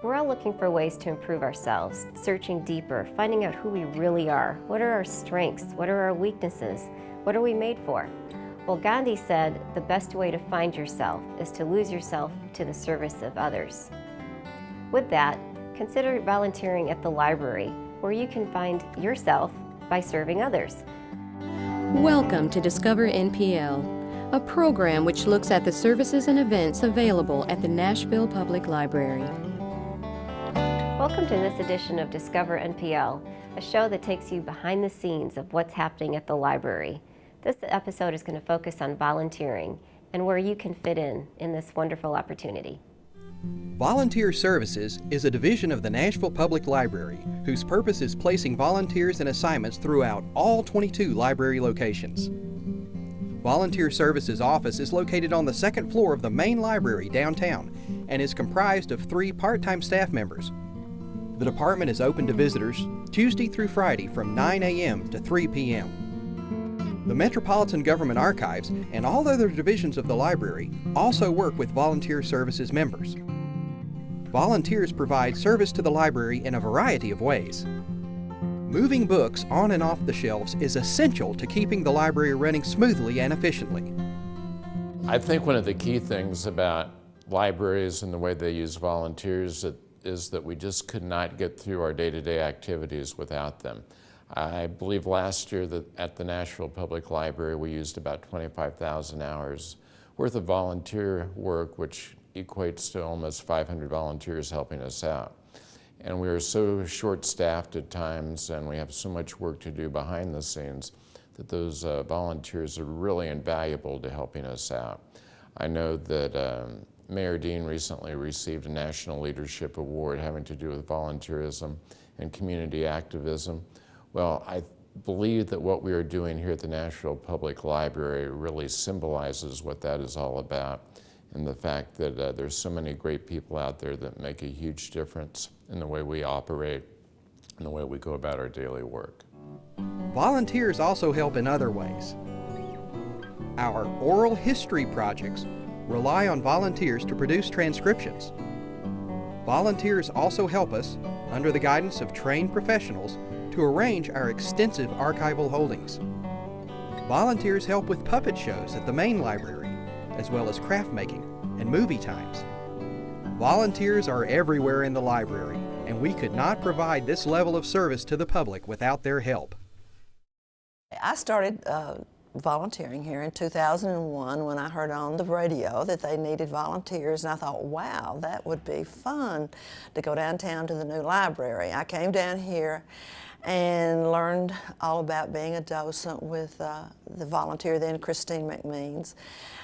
We're all looking for ways to improve ourselves, searching deeper, finding out who we really are. What are our strengths? What are our weaknesses? What are we made for? Well, Gandhi said the best way to find yourself is to lose yourself to the service of others. With that, consider volunteering at the library, where you can find yourself by serving others. Welcome to Discover NPL, a program which looks at the services and events available at the Nashville Public Library. Welcome to this edition of Discover NPL, a show that takes you behind the scenes of what's happening at the library. This episode is going to focus on volunteering and where you can fit in this wonderful opportunity. Volunteer Services is a division of the Nashville Public Library whose purpose is placing volunteers in assignments throughout all 22 library locations. Volunteer Services office is located on the second floor of the main library downtown and is comprised of 3 part-time staff members. The department is open to visitors Tuesday through Friday from 9 a.m. to 3 p.m. The Metropolitan Government Archives and all other divisions of the library also work with Volunteer Services members. Volunteers provide service to the library in a variety of ways. Moving books on and off the shelves is essential to keeping the library running smoothly and efficiently. I think one of the key things about libraries and the way they use volunteers is that we just could not get through our day-to-day activities without them. I believe last year that at the Nashville Public Library we used about 25,000 hours worth of volunteer work, which equates to almost 500 volunteers helping us out. And we are so short-staffed at times and we have so much work to do behind the scenes that those volunteers are really invaluable to helping us out. I know that Mayor Dean recently received a National Leadership Award having to do with volunteerism and community activism. Well, I believe that what we are doing here at the Nashville Public Library really symbolizes what that is all about, and the fact that there's so many great people out there that make a huge difference in the way we operate and the way we go about our daily work. Volunteers also help in other ways. Our oral history projects rely on volunteers to produce transcriptions. Volunteers also help us, under the guidance of trained professionals, to arrange our extensive archival holdings. Volunteers help with puppet shows at the main library, as well as craft making and movie times. Volunteers are everywhere in the library, and we could not provide this level of service to the public without their help. I started volunteering here in 2001 when I heard on the radio that they needed volunteers, and I thought, wow, that would be fun to go downtown to the new library. I came down here and learned all about being a docent with the volunteer then, Christine McMeans.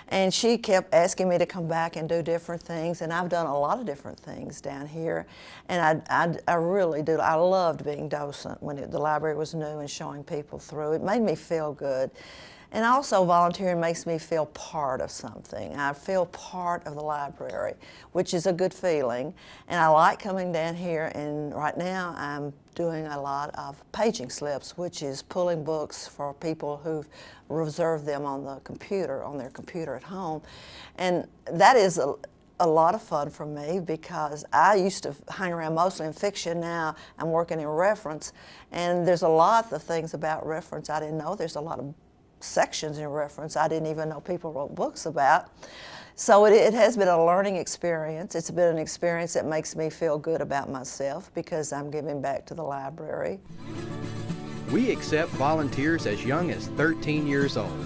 And she kept asking me to come back and do different things, and I've done a lot of different things down here. And I really do. I loved being docent when the library was new and showing people through. It made me feel good. And also volunteering makes me feel part of something. I feel part of the library, which is a good feeling. And I like coming down here, and right now I'm doing a lot of paging slips, which is pulling books for people who've reserved them on their computer at home. And that is a lot of fun for me because I used to hang around mostly in fiction. Now I'm working in reference, and there's a lot of things about reference I didn't know. There's a lot of sections in reference I didn't even know people wrote books about. So it has been a learning experience. It's been an experience that makes me feel good about myself because I'm giving back to the library. We accept volunteers as young as 13 years old.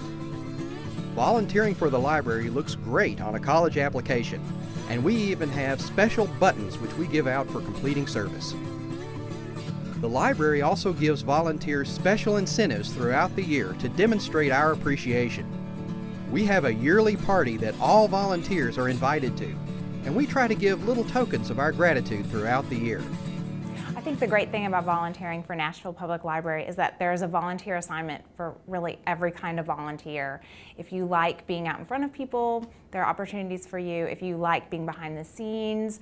Volunteering for the library looks great on a college application, and we even have special buttons which we give out for completing service. The library also gives volunteers special incentives throughout the year to demonstrate our appreciation. We have a yearly party that all volunteers are invited to, and we try to give little tokens of our gratitude throughout the year. I think the great thing about volunteering for Nashville Public Library is that there is a volunteer assignment for really every kind of volunteer. If you like being out in front of people, there are opportunities for you. If you like being behind the scenes,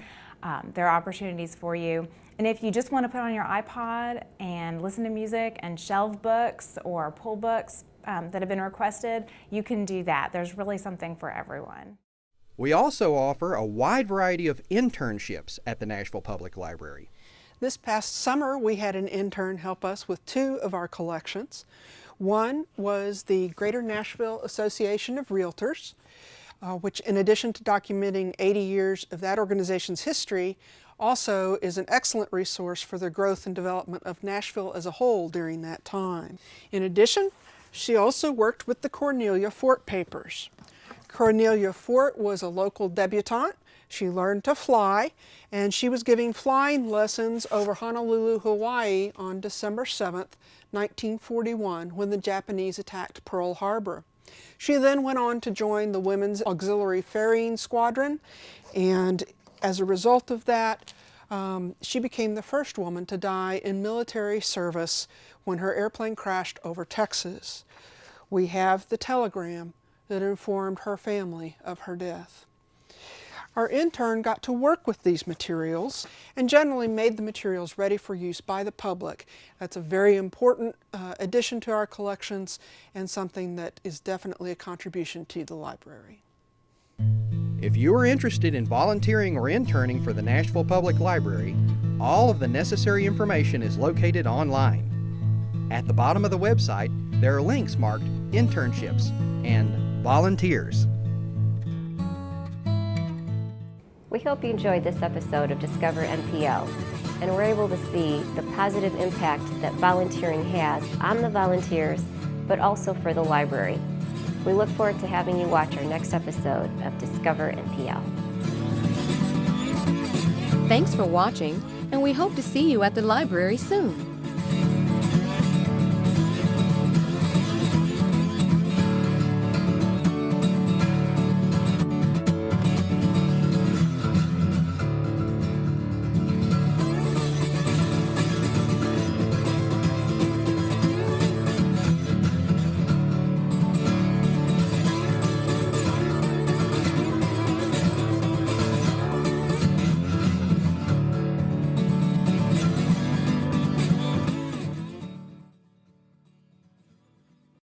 there are opportunities for you. And if you just want to put on your iPod and listen to music and shelve books or pull books that have been requested, you can do that. There's really something for everyone. We also offer a wide variety of internships at the Nashville Public Library. This past summer, we had an intern help us with 2 of our collections. One was the Greater Nashville Association of Realtors, which, in addition to documenting 80 years of that organization's history, also is an excellent resource for the growth and development of Nashville as a whole during that time. In addition, she also worked with the Cornelia Fort Papers. Cornelia Fort was a local debutante. She learned to fly, and she was giving flying lessons over Honolulu, Hawaii on December 7th, 1941, when the Japanese attacked Pearl Harbor. She then went on to join the Women's Auxiliary Ferrying Squadron, and as a result of that, she became the first woman to die in military service when her airplane crashed over Texas. We have the telegram that informed her family of her death. Our intern got to work with these materials and generally made the materials ready for use by the public. That's a very important addition to our collections and something that is definitely a contribution to the library. If you are interested in volunteering or interning for the Nashville Public Library, all of the necessary information is located online. At the bottom of the website, there are links marked Internships and Volunteers. We hope you enjoyed this episode of Discover NPL and were able to see the positive impact that volunteering has on the volunteers, but also for the library. We look forward to having you watch our next episode of Discover NPL. Thanks for watching, and we hope to see you at the library soon.